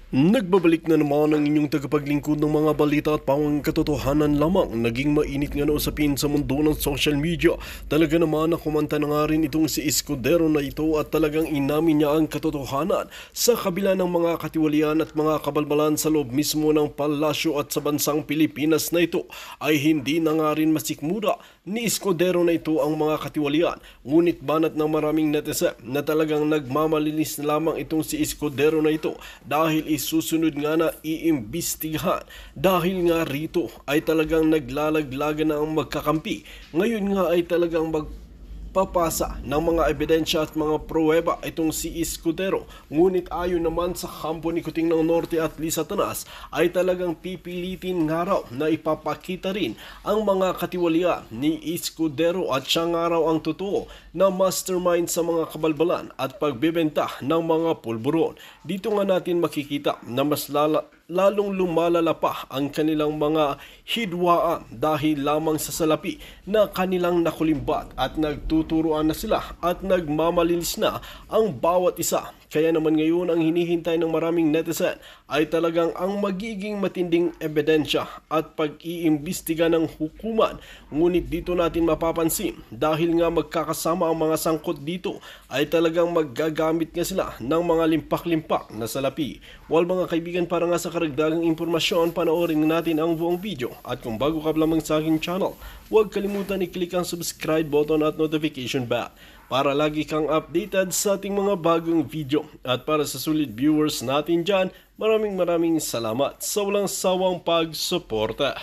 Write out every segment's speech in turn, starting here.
Nagbabalik na naman ang inyong tagapaglingkod ng mga balita at pawang katotohanan lamang. Naging mainit nga na usapin sa mundo ng social media. Talaga naman na kumanta na nga rin itong si Escudero na ito at talagang inamin niya ang katotohanan sa kabila ng mga katiwalian at mga kabalbalan sa loob mismo ng palasyo at sa bansang Pilipinas na ito ay hindi na nga rin masikmura ni Escudero na ito ang mga katiwalian. Ngunit banat ng maraming netizen na talagang nagmamalinis na lamang itong si Escudero na ito dahil isusunod nga na iimbestigahan dahil nga rito ay talagang naglalaglagan na ang magkakampi. Ngayon nga ay talagang magpapasa ng mga ebidensya at mga pruweba itong si Escudero. Ngunit ayon naman sa kampo ni Kuting ng Norte at Lisa Tanas ay talagang pipilitin nga raw na ipapakita rin ang mga katiwalian ni Escudero at siya nga raw ang totoo na mastermind sa mga kabalbalan at pagbebenta ng mga pulburon. Dito nga natin makikita na mas lalong lumalala pa ang kanilang mga hidwaan dahil lamang sa salapi na kanilang nakulimbat at nagtuturuan na sila at nagmamalinis na ang bawat isa. Kaya naman ngayon ang hinihintay ng maraming netizen ay talagang ang magiging matinding ebidensya at pag-iimbestiga ng hukuman. Ngunit dito natin mapapansin dahil nga magkakasama ang mga sangkot dito ay talagang maggagamit nga sila ng mga limpak-limpak na salapi. Well mga kaibigan, para nga sa karagdagang impormasyon, panoorin natin ang buong video. At kung bago ka lamang sa aking channel, huwag kalimutan i-click ang subscribe button at notification bell para lagi kang updated sa ating mga bagong video. At para sa sulit viewers natin dyan, maraming salamat sa walang sawang pagsuporta.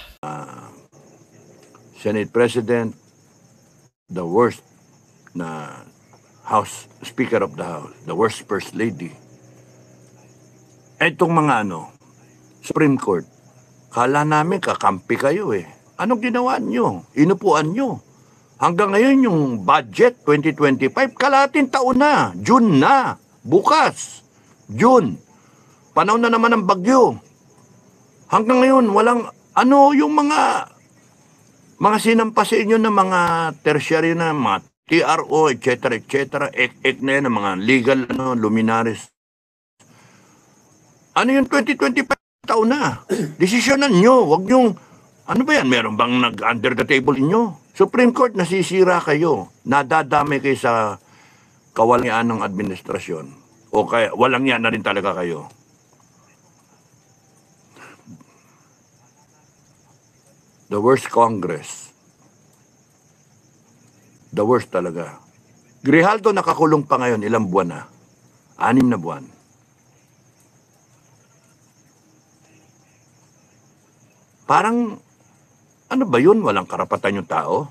Senate President, the worst na House Speaker of the House, the worst First Lady. Itong mga Supreme Court, kala namin kakampi kayo eh. Anong ginawa nyo? Inupuan nyo. Hanggang ngayon yung budget 2025, kalahating taon na. June na. Bukas. June. Panahon na naman ng bagyo. Hanggang ngayon, walang yung mga sinampasin nyo na mga tertiary na mga TRO, etc. Ek na yan, mga legal luminaries. Yung 2025 taon na? Desisyonan nyo. Wag yung, ba yan? Meron bang nag-under the table inyo? Supreme Court, nasisira kayo. Nadadami kayo sa kawalan ng administrasyon. O kaya, walang yan na rin talaga kayo. The worst Congress. The worst talaga. Grijaldo nakakulong pa ngayon, ilang buwan na? 6 na buwan. Parang, ba yun? Walang karapatan yung tao?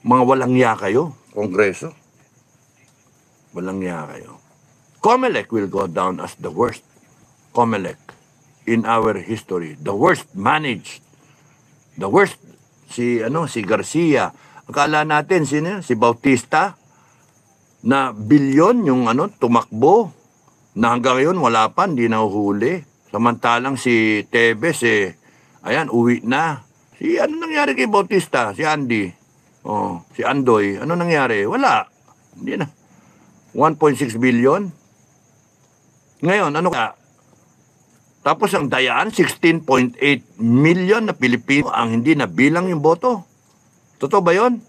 Mga walang niya kayo, Kongreso. Walang niya kayo. COMELEC will go down as the worst COMELEC in our history. The worst managed. The worst, si Garcia. Akala natin, si Bautista, na bilyon yung tumakbo, na hanggang ngayon wala pa, hindi nahuhuli. Samantalang si Tebes, ayan, uwi na. Ano nangyari kay Bautista? Si Andy. Si Andoy. Ano nangyari? Wala. Hindi na. 1.6 billion. Ngayon, Tapos ang dayaan, 16.8 million na Pilipino ang hindi nabilang yung boto. Totoo ba yun?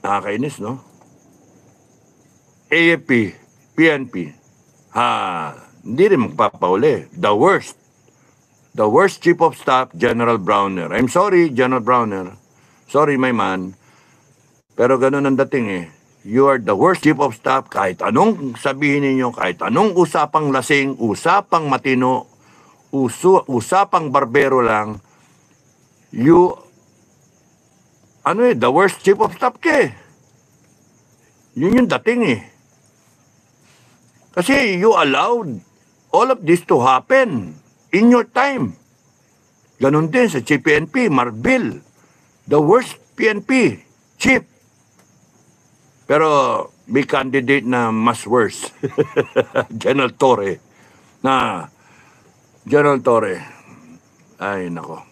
Nakakainis, no? AFP, PNP, hindi rin magpapauli. The worst Chief of Staff, General Browner. I'm sorry, General Browner. Sorry, my man. Pero ganun ang dating eh. You are the worst Chief of Staff. Kahit anong sabihin ninyo, kahit anong usapang lasing, usapang matino, usapang barbero lang, you, the worst Chief of Staff ka eh. Yun yung dating eh. Kasi you allowed all of this to happen in your time. Ganon din sa PNP, Marbil. The worst PNP, chief. Pero may candidate na mas worse. General Torre. General Torre. Ay, nako.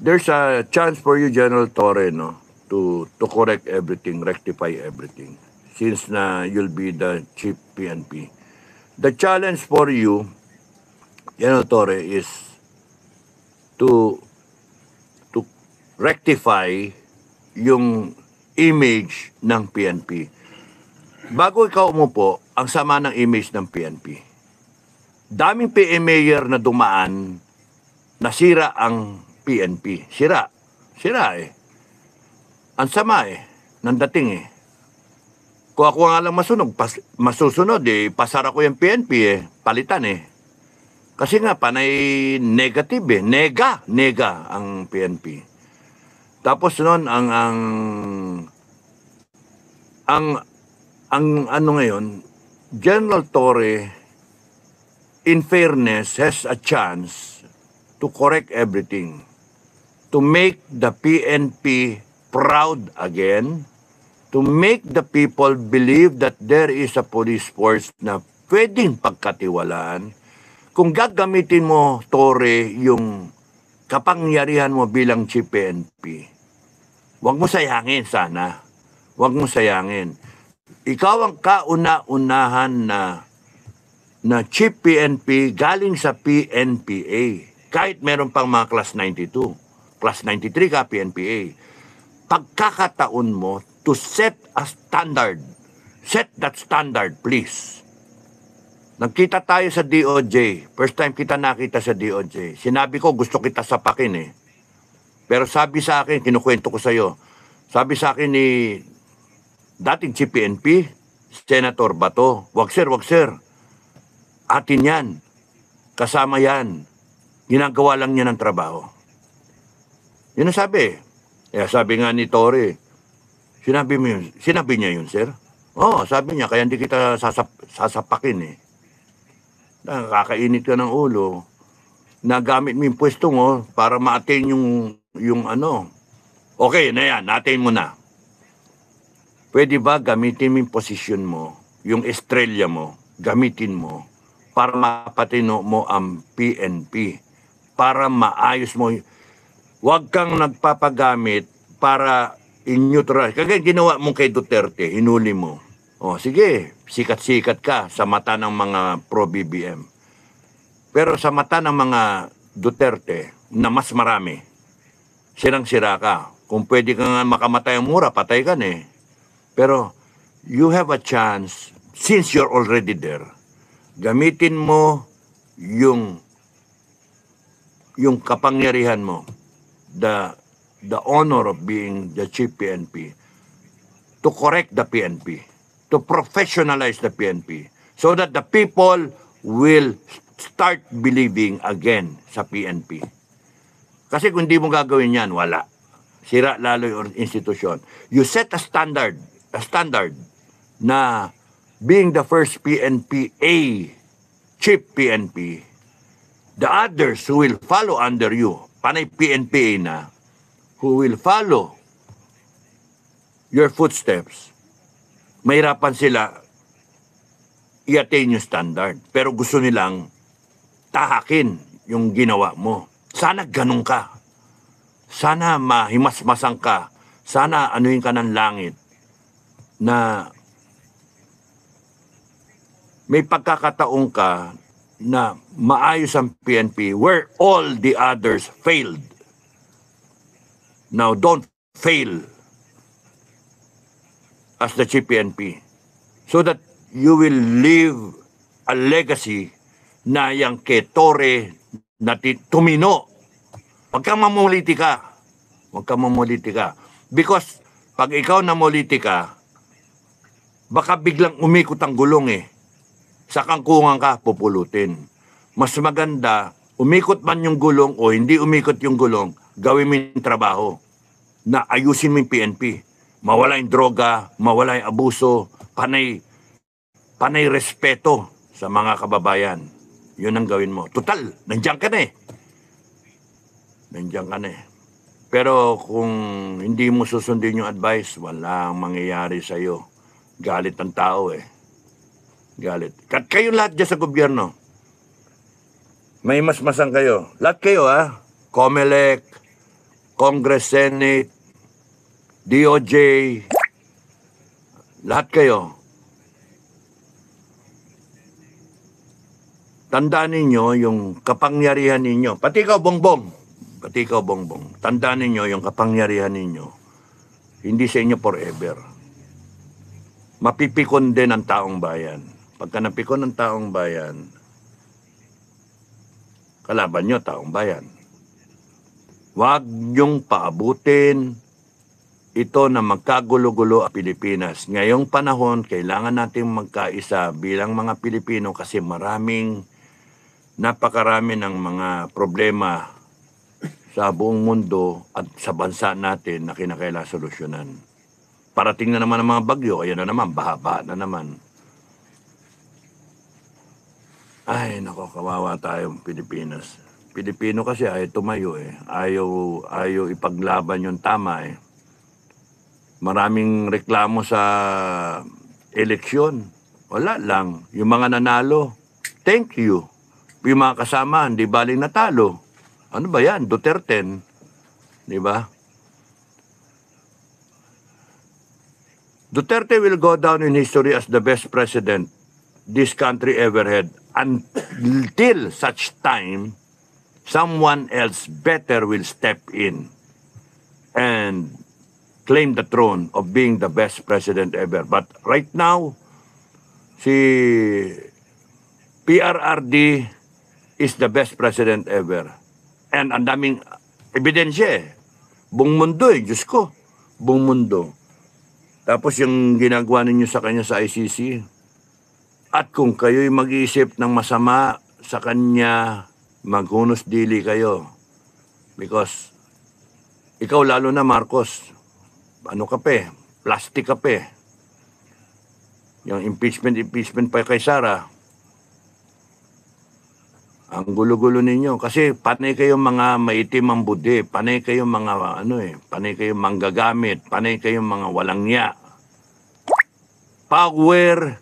There's a chance for you, General Torre, no? to correct everything, rectify everything. Since na you'll be the chief PNP. The challenge for you, Tore, is to rectify yung image ng PNP. Bago ikaw umupo, ang sama ng image ng PNP. Daming PMAyer na dumaan, nasira ang PNP. Sira eh. Ang sama eh, ng dating eh. Kung ako nga lang masusunod eh, pasara ko yung PNP eh, palitan eh. Kasi nga, panay negative eh. Nega ang PNP. Tapos noon, ang ano ngayon, General Torre, in fairness, has a chance to correct everything. To make the PNP proud again, to make the people believe that there is a police force na pwedeng pagkatiwalaan. Kung gagamitin mo, Torre, yung kapangyarihan mo bilang Chief PNP, huwag mo sayangin sana. Huwag mo sayangin. Ikaw ang kauna-unahan na Chief PNP galing sa PNPA. Kahit meron pang mga Class 92. Class 93 ka, PNPA. Pagkakataon mo to set a standard. Set that standard, please. Nagkita tayo sa DOJ. First time kita nakita sa DOJ. Sinabi ko, gusto kita sapakin eh. Pero sabi sa akin, kinukwento ko sa'yo, sabi sa akin ni dating Chief PNP, Senator Bato, wag sir. Atin yan. Kasama yan. Ginagawa lang niya ng trabaho. Yun ang sabi. Sabi nga ni Torre, sinabi niya yun, sir? Oo, sabi niya, kaya hindi kita sasapakin eh. Nakakainit ka ng ulo. Nagamit mo yung pwesto mo para ma-attain yung ano. Okay, na yan, na-attain mo na. Pwede ba gamitin mo yung posisyon mo, yung estrella mo, gamitin mo para mapatino mo ang PNP, para maayos mo. Huwag kang nagpapagamit para in-neutralize. Kagaya ginawa mo kay Duterte, hinuli mo. O sige, sikat-sikat ka sa mata ng mga pro-BBM. Pero sa mata ng mga Duterte, na mas marami, sirang-sira ka. Kung pwede ka nga makamatay ang mura, patay ka na eh. Pero you have a chance, since you're already there, gamitin mo yung kapangyarihan mo, the honor of being the Chief PNP, to correct the PNP, to professionalize the PNP, so that the people will start believing again sa PNP. Kasi kung hindi mo gagawin yan, wala. Sira lalo yung institusyon. You set a standard na being the first PNPA, Chief PNP, the others who will follow under you, panay PNPA na, who will follow your footsteps, mahirapan sila i-attain yung standard. Pero gusto nilang tahakin yung ginawa mo. Sana ganun ka. Sana mahimasmasang ka. Sana anuhin ka ng langit na may pagkakataon ka na maayos ang PNP where all the others failed. Now, don't fail as the Chief PNP so that you will leave a legacy na yang kay Torre na tumino. Huwag kang mamolitika. Huwag kang mamolitika. Because pag ikaw namolitika, baka biglang umikot ang gulong eh. Sa kangkungan ka, pupulutin. Mas maganda, umikot man yung gulong o hindi umikot yung gulong, gawin mo yung trabaho na ayusin mo yung PNP. Mawala yung droga, mawala yung abuso, panay respeto sa mga kababayan. Yun ang gawin mo. Total, nandiyan ka na eh. Nandiyan ka na eh. Pero kung hindi mo susundin yung advice, walang mangyayari sa'yo. Galit ang tao eh. Galit. At kayo lahat dyan sa gobyerno, may masmasang kayo. Lahat kayo ha. COMELEC, Congress, Senate, DOJ, lahat kayo, tandaan ninyo yung kapangyarihan ninyo. Pati ikaw, Bongbong. Tandaan ninyo yung kapangyarihan ninyo. Hindi sa inyo forever. Mapipikon din ang taong bayan. Pagka napikon ng taong bayan, kalaban nyo, taong bayan. Huwag niyong paabutin ito na magkagulo-gulo ang Pilipinas. Ngayong panahon, kailangan nating magkaisa bilang mga Pilipino kasi napakarami ng mga problema sa buong mundo at sa bansa natin na kinakailangan solusyonan. Parating na naman ang mga bagyo, ayan na naman, baha na naman. Ay, nako, kawawa tayong Pilipinas. Pilipino kasi ayaw tumayo eh. Ayaw ipaglaban yung tama eh. Maraming reklamo sa eleksyon. Wala lang. Yung mga nanalo, thank you. Yung mga kasama, hindi baling natalo. Ano ba yan? Duterte. Di ba? Duterte will go down in history as the best president this country ever had until such time someone else better will step in and claim the throne of being the best president ever. But right now, si PRRD is the best president ever. And ang daming ebidensya eh. Buong mundo eh, Diyos ko. Buong mundo. Tapos yung ginagawa ninyo sa kanya sa ICC. At kung kayo'y mag-iisip ng masama sa kanya, maghunos dili kayo. Because ikaw lalo na, Marcos, ano ka pa eh, plastic ka pa eh. Yung impeachment pa kay Sara. Ang gulo-gulo ninyo. Kasi panay kayong mga maitim ang budi. Panay kayong mga panay kayong manggagamit. Panay kayong mga walang niya. Power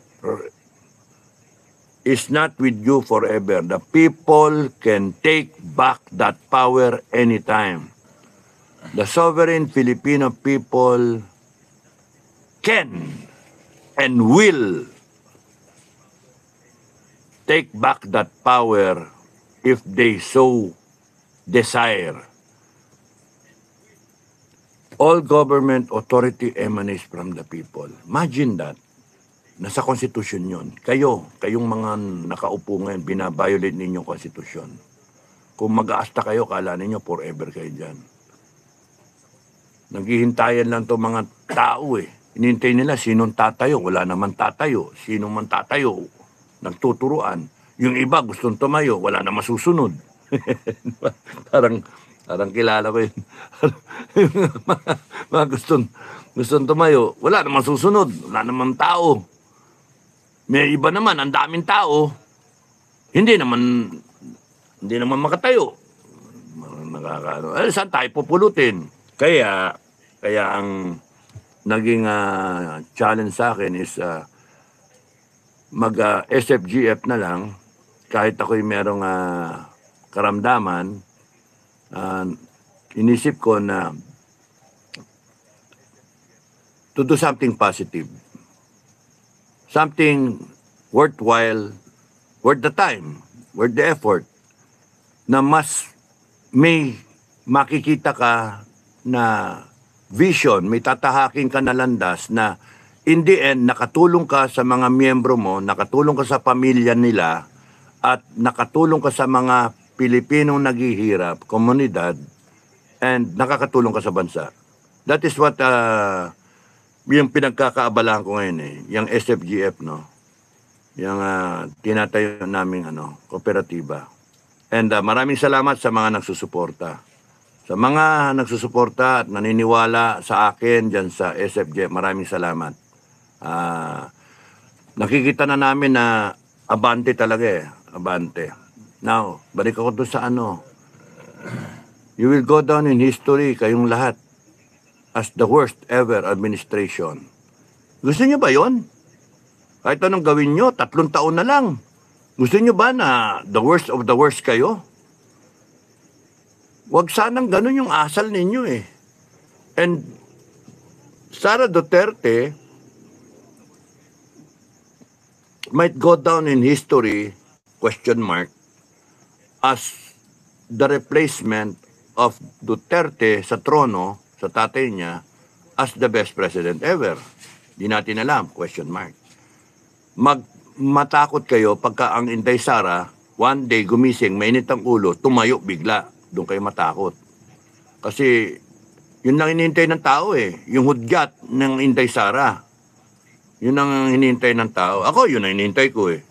is not with you forever. The people can take back that power anytime. The sovereign Filipino people can and will take back that power if they so desire. All government authority emanates from the people. Imagine that. Nasa konstitusyon yun. Kayong mga nakaupo ngayon, binabiolate ninyo konstitusyon. Kung mag-aasta kayo, kala ninyo forever kayo dyan. Naghihintayan lang to mga tao eh. Hinintay nila sinong tatayo. Wala naman tatayo. Sino man tatayo. Nagtuturuan. Yung iba gustong tumayo, wala na masusunod. parang kilala ko yun. mga gustong tumayo, wala na masusunod. Wala naman tao. May iba naman, ang daming tao. Hindi naman makatayo. Saan tayo pupulutin? Kaya ang naging challenge sa akin is mag-SFGF na lang. Kahit ako'y merong karamdaman, inisip ko na to do something positive. Something worthwhile, worth the time, worth the effort, na mas may makikita ka na vision, may tatahaking ka na landas na in the end, nakatulong ka sa mga miyembro mo, nakatulong ka sa pamilya nila, at nakatulong ka sa mga Pilipinong naghihirap, komunidad, and nakakatulong ka sa bansa. That is what yung pinagkakaabalahan ko ngayon eh, yung SFGF, no? Yung tinatayo naming kooperatiba. And maraming salamat sa mga nagsusuporta. Sa mga nagsusuporta at naniniwala sa akin dyan sa SFGF, maraming salamat. Nakikita na namin na abante talaga eh. Abante. Now, balik ako doon sa You will go down in history, kayong lahat, as the worst ever administration. Gusto niyo ba yon? Kahit anong gawin nyo, 3 taon na lang. Gusto niyo ba na the worst of the worst kayo? Huwag sanang ganun yung asal ninyo eh. And Sara Duterte might go down in history, question mark, as the replacement of Duterte sa trono, sa tatay niya, as the best president ever. Di natin alam, question mark. Matakot kayo pagka ang Inday Sara, one day gumising, mainit ang ulo, tumayo bigla. Doon kayo matakot. Kasi yun lang hinihintay ng tao eh. Yung hudyat ng Inday Sara. Yun ang hinihintay ng tao. Ako, yun ang hinihintay ko eh.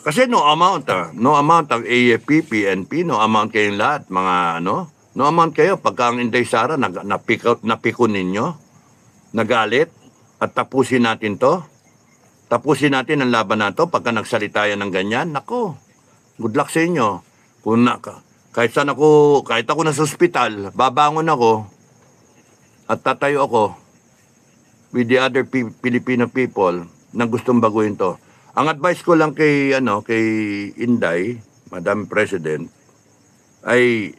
Kasi no amount ang AFP, PNP, no amount kayong lahat, mga ano, no amount kayo pagka ang Inday Sara napikon ninyo, nagalit, at tapusin natin to. Tapusin natin ang laban na to pagka nagsalita yan ng ganyan. Nako, good luck sa inyo. Kahit ako nasa ospital, babangon ako at tatayo ako with the other Filipino people na gustong baguhin to. Ang advice ko lang kay Inday, Madam President, ay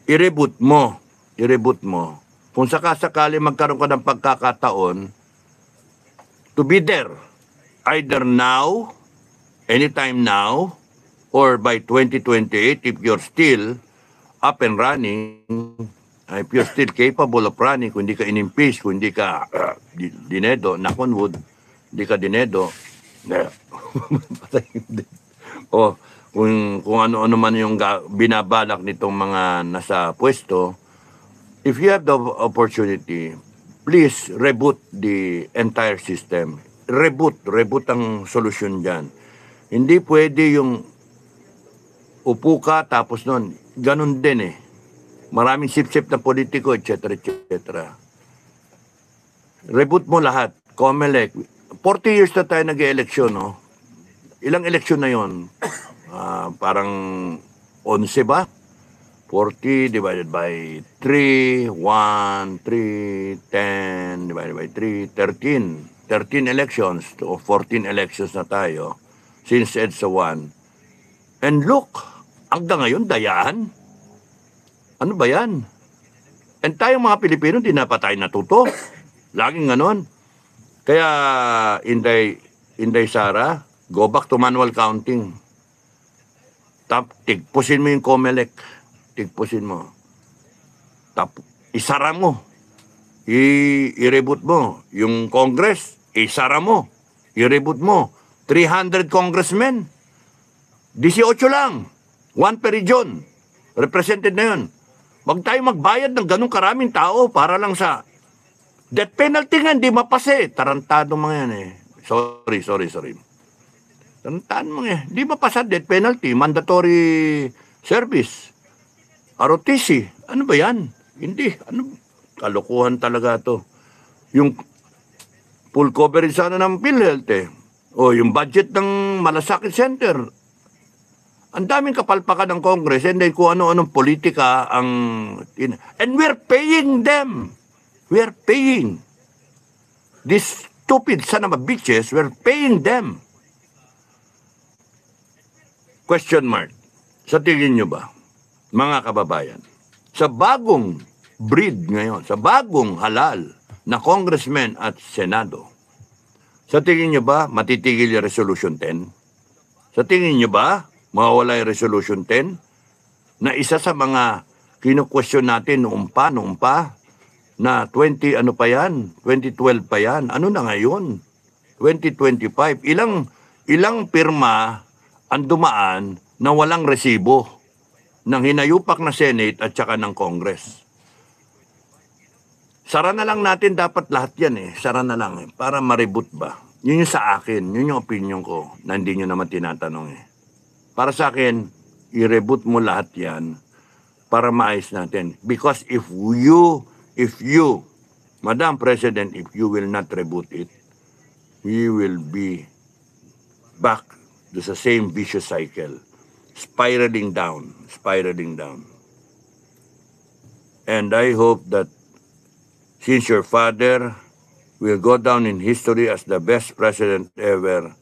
i-reboot mo. Kung sakasakali magkaroon ka ng pagkakataon to be there, either now, anytime now, or by 2028, if you're still up and running, if you're still capable of running, kung hindi ka in-impeach, kung hindi ka dinedo, knock on wood, hindi ka dinedo, o kung ano-ano man yung binabalak nitong mga nasa pwesto, if you have the opportunity, please reboot the entire system. Reboot ang solusyon dyan. Hindi pwede yung upo ka tapos nun, ganun din eh. Maraming sip-sip na politiko, etc. Reboot mo lahat. COMELEC. 40 years na tayo nag-eleksyon, no? Ilang eleksyon na yon? Parang 11 ba? 40 divided by 3, 1, 3, 10, divided by 3, 13. 13 elections o 14 elections na tayo since EDSA 1. And look, hanggang ngayon, dayaan. Ano ba yan? And tayong mga Pilipino, di na pa tayo natuto. Laging ganon. Kaya, Inday Sara, go back to manual counting. Tigpusin mo yung COMELEC. Tigpusin mo. Isara mo. I-reboot mo. Yung Congress, isara mo. I-reboot mo. 300 congressmen. 18 lang. 1 per region. Represented na yun. Huwag tayo magbayad ng ganung karaming tao para lang sa death penalty nga, hindi mapase. Tarantado mga yan eh. Sorry. Tarantado mga yan. Hindi mapasa death penalty. Mandatory service. ROTC. Ano ba yan? Hindi. Kalokohan talaga to. Yung full coverage sana ng PhilHealth eh. O yung budget ng Malasakit Center. Ang daming kapalpakan ng Congress and then kung ano-anong politika ang... And we're paying them. We're paying. These stupid son of a bitches, we're paying them. Question mark. Sa tingin nyo ba, mga kababayan, sa bagong breed ngayon, sa bagong halal na congressman at senado, sa tingin nyo ba matitigil yung Resolution 10? Sa tingin nyo ba mawawala yung Resolution 10? Na isa sa mga kinu-question natin noong pa, na 2012 pa yan. Ano na ngayon? 2025. Ilang pirma ang dumaan na walang resibo ng hinayupak na Senate at saka ng Congress. Sara na lang natin dapat lahat yan eh. Sara na lang eh. Para ma-reboot ba? Yun yung sa akin. Yun yung opinion ko na hindi nyo naman tinatanong eh. Para sa akin, i-reboot mo lahat yan para maayos natin. Because if you, Madam President, if you will not reboot it, we will be back to the same vicious cycle. Spiraling down. And I hope that since your father will go down in history as the best president ever,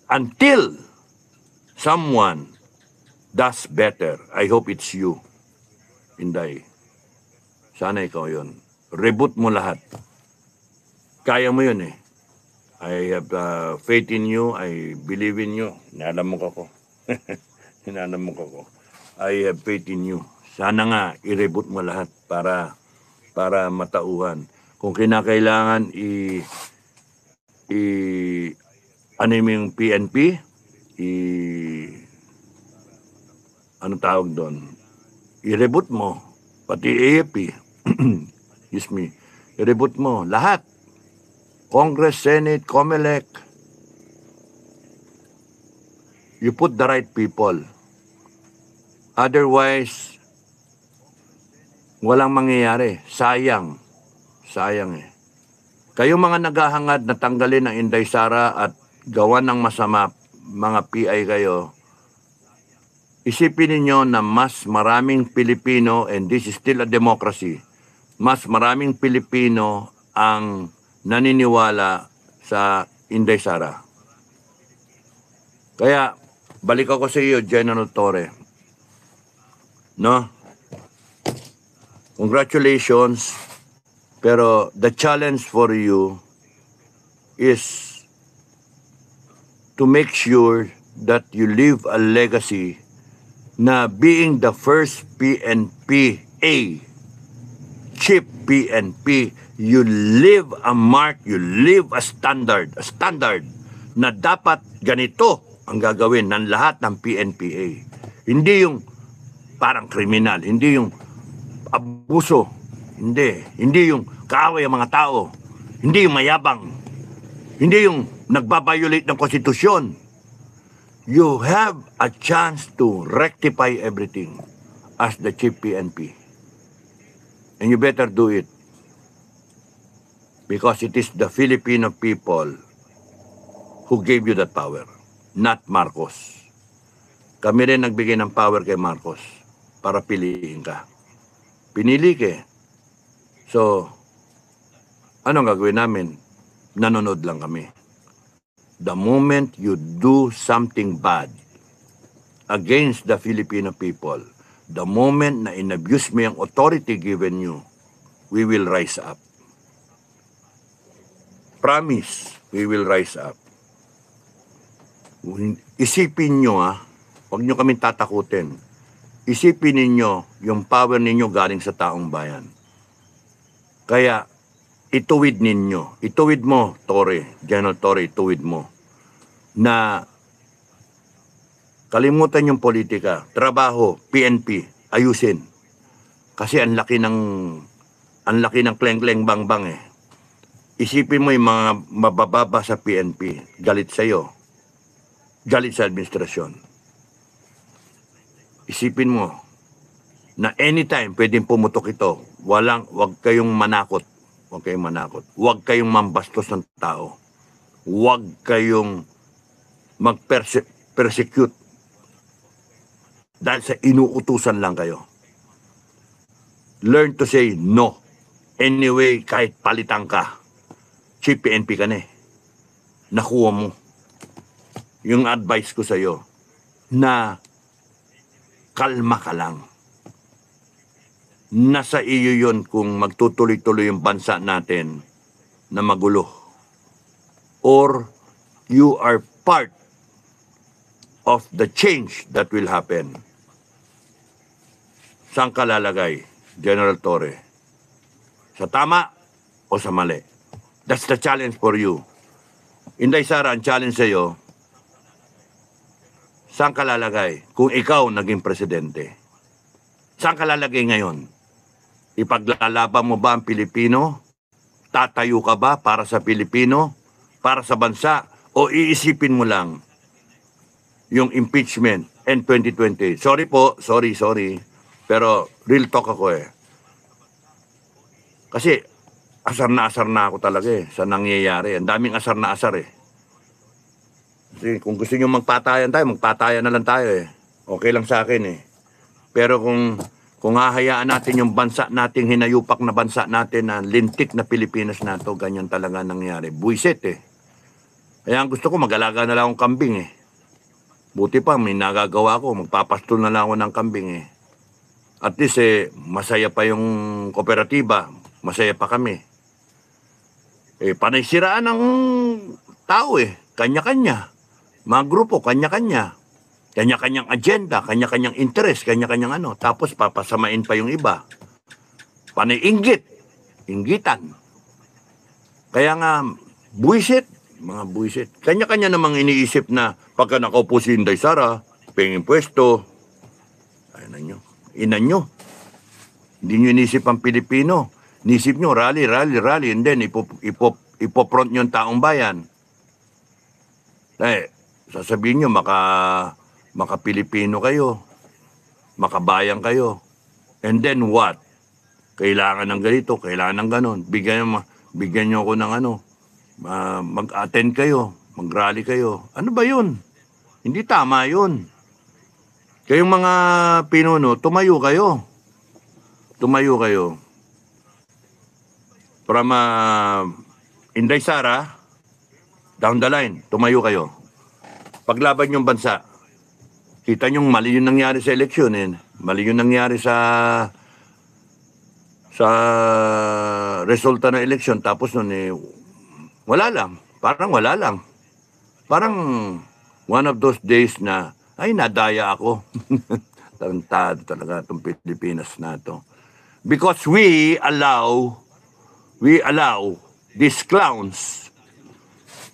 until someone does better, I hope it's you, Inday. Sana ikaw yun. reboot mo lahat. Kaya mo yun eh. I have faith in you. I believe in you. Inalamok ako. Inalamok ako. I have faith in you. Sana nga, i-reboot mo lahat para matauhan. Kung kinakailangan ano yung PNP, ano tawag doon? I-reboot mo. Pati AFP. Excuse me. I-reboot mo. Lahat. Congress, Senate, COMELEC. You put the right people. Otherwise, walang mangyayari. Sayang. Sayang eh. Kayo mga naghahangad na tanggalin ang Inday Sara at gawan ng masama, mga PI kayo, isipin ninyo na mas maraming Pilipino, and this is still a democracy, mas maraming Pilipino ang naniniwala sa Inday Sara. Kaya, balik ako sa iyo, General Torre. No? Congratulations. Pero the challenge for you is to make sure that you leave a legacy na being the first PNP-A, chief PNP, you leave a mark, you leave a standard na dapat ganito ang gagawin ng lahat ng PNP-A. Hindi yung parang kriminal, hindi yung abuso, hindi yung kaaway ang mga tao, hindi yung mayabang, hindi yung nagbabiolate ng konstitusyon. You have a chance to rectify everything as the chief PNP. And you better do it. Because it is the Filipino people who gave you that power, not Marcos. Kami rin nagbigay ng power kay Marcos para piliin ka. Pinili ka eh. So, anong gagawin namin? Nanonood lang kami. The moment you do something bad against the Filipino people, the moment na inabuse mo yung authority given you, we will rise up. Promise, we will rise up. Isipin nyo huwag nyo kaming tatakutin. Isipin ninyo yung power ninyo galing sa taong bayan. Kaya, ituwid ninyo. Ituwid mo, Torre, General Torre, ituwid mo. Na kalimutan yung politika, trabaho, PNP, ayusin. Kasi ang laki ng kleng-kleng bang-bang eh. Isipin mo yung mga mabababa sa PNP, galit sa'yo, galit sa administrasyon. Isipin mo na anytime pwedeng pumutok ito, wag kayong manakot. Huwag kayong manakot. Huwag kayong mambastos ng tao. Huwag kayong mag-persecute dahil sa inuutusan lang kayo. Learn to say no. Anyway, kahit palitan ka, chief PNP ka na eh. Nakuha mo. Yung advice ko sa'yo na kalma ka lang. Nasa iyo yun kung magtutuloy-tuloy yung bansa natin na magulo. Or you are part of the change that will happen. Saan ka lalagay, General Torre? Sa tama o sa mali? That's the challenge for you. Inday Sara, ang challenge sa'yo, saan ka lalagay kung ikaw naging presidente? Saan ka lalagay ngayon? Ipaglalaban mo ba ang Pilipino? Tatayo ka ba para sa Pilipino? Para sa bansa? O iisipin mo lang yung impeachment and 2020? Sorry po, sorry. Pero real talk ako eh. Kasi asar na ako talaga eh sa nangyayari. Ang daming asar na asar eh. Kasi kung gusto nyo magpatayan na lang tayo eh. Okay lang sa akin eh. Pero kung hahayaan natin yung bansa nating hinayupak na bansa natin na lintik na Pilipinas na to, ganyan talaga nangyari. Buisit eh. Kaya ang gusto ko, mag-alaga na lang akong kambing eh. Buti pa, may nagagawa ko, magpapastol na lang ako ng kambing eh. At least masaya pa yung kooperatiba. masaya pa kami. Panay siraan ng tao kanya-kanya. Mga grupo, kanya-kanya. Kanya-kanyang agenda, kanya-kanyang interest, kanya-kanyang ano. Tapos papasamain pa yung iba. Panay inggit, inggitan. Kaya nga, buwisit, mga buwisit. Kanya-kanya namang iniisip na pagka nakaupo si Inday Sara, pengin pwesto, ayun nyo, inan nyo. Hindi nyo inisip ang Pilipino. Inisip nyo, rally, and then ipopront nyo ang taong bayan. Sasabihin nyo, maka-Pilipino kayo, makabayan kayo. And then what? Kailangan ng ganito, kailangan ng ganon. Bigyan nyo ako ng ano, mag-attend kayo, mag-rally kayo. Ano ba yun? Hindi tama yun. Kayong mga pinuno, tumayo kayo. Tumayo kayo. From Inday Sara, down the line, tumayo kayo. Paglaban yung bansa, kita nyo mali yung nangyari sa eleksyon. Mali yung nangyari sa resulta ng eleksyon. Tapos nun wala lang. Parang wala lang. Parang one of those days na, ay, nadaya ako. Tarantado talaga itong Pilipinas na to. Because we allow these clowns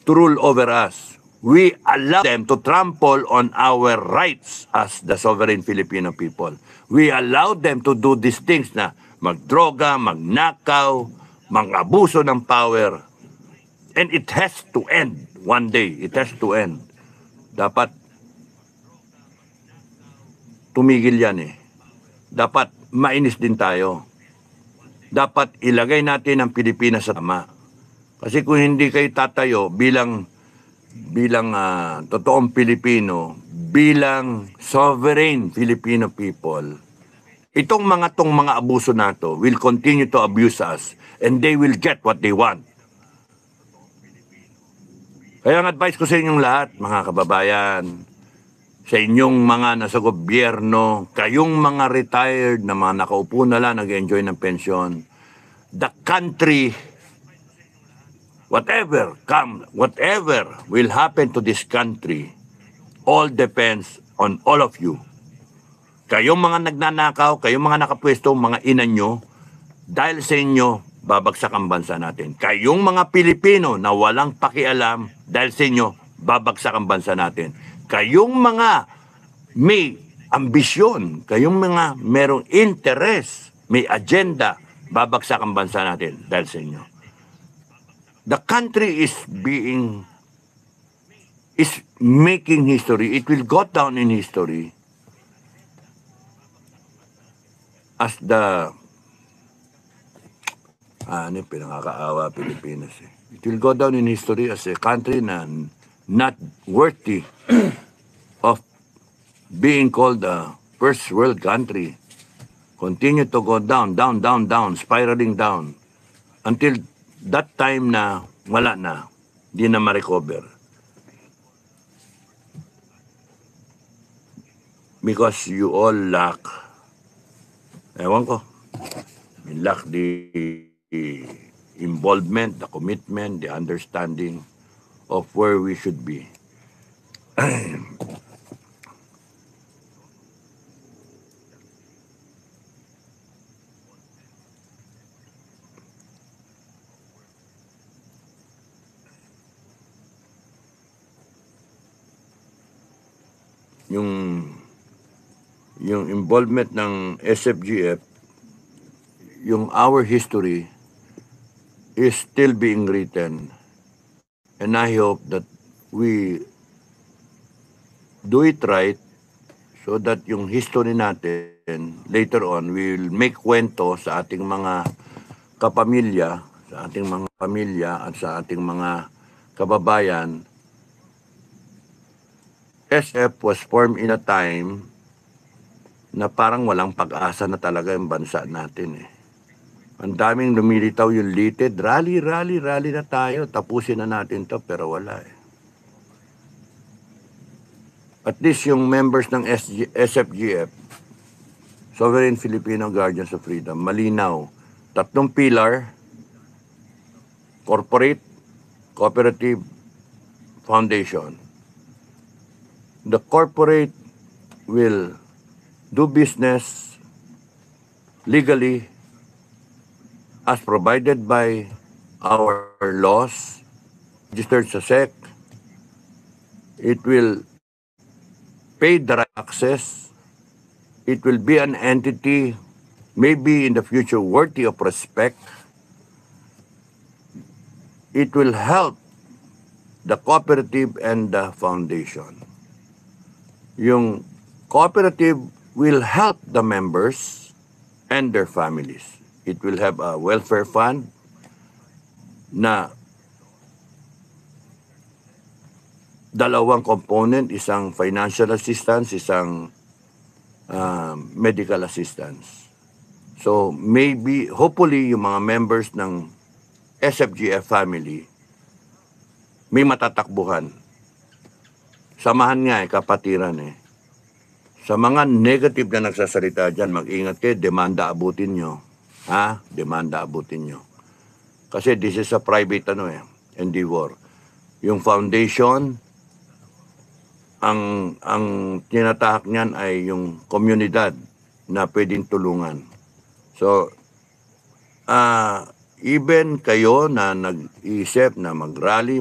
to rule over us. We allow them to trample on our rights as the sovereign Filipino people. We allow them to do these things na magdroga, magnakaw, mang-abuso ng power. And it has to end one day. It has to end. Dapat tumigil yan Dapat mainis din tayo. Dapat ilagay natin ang Pilipinas sa tama. Kasi kung hindi kayo tatayo bilang totoong Pilipino, bilang sovereign Filipino people, itong mga abuso nato will continue to abuse us and they will get what they want. Kaya ang advice ko sa inyong lahat, mga kababayan, sa inyong mga nasa gobyerno, kayong mga retired na mga nakaupo na lang, nag-enjoy ng pensyon, the country, whatever will happen to this country, all depends on all of you. Kayong mga nagnanakaw, kayong mga nakapwesto, mga ina nyo, dahil sa inyo, babagsak ang bansa natin. Kayong mga Pilipino na walang pakialam, dahil sa inyo, babagsak ang bansa natin. Kayong mga may ambisyon, kayong mga merong interest, may agenda, babagsak ang bansa natin dahil sa inyo. The country is making history. It will go down in history as the pinangakaawa Pilipinas. It will go down in history as a country na not worthy of being called a first world country. Continue to go down, spiraling down until that time na wala na, di na ma-recover. Because you all lack, ewan ko, you lack the involvement, the commitment, the understanding of where we should be. Yung involvement ng SFGF, yung our history is still being written. And I hope that we do it right so that yung history natin, later on, we will make kwento sa ating mga kapamilya, sa ating mga pamilya at sa ating mga kababayan. SF was formed in a time na parang walang pag-asa na talaga yung bansa natin Ang daming lumilitaw yung litid, rally na tayo, tapusin na natin to, pero wala At least yung members ng SFGF, Sovereign Filipino Guardians of Freedom, malinaw tatlong pillar: corporate, cooperative, foundation. The corporate will do business legally as provided by our laws, registered sa SEC. It will pay the right access. It will be an entity maybe in the future worthy of respect. It will help the cooperative and the foundation. Yung cooperative will help the members and their families. It will have a welfare fund na dalawang component, isang financial assistance, isang medical assistance. So maybe, hopefully, yung mga members ng SFGF family may matatakbuhan. Samahan nga kapatiran Sa mga negative na nagsasalita dyan, mag-ingat kayo, demanda abutin nyo. Demanda abutin nyo. Kasi this is a private endeavor. Yung foundation, ang tinatahak niyan ay yung komunidad na pwedeng tulungan. So, even kayo na nag-iisip na mag-rally,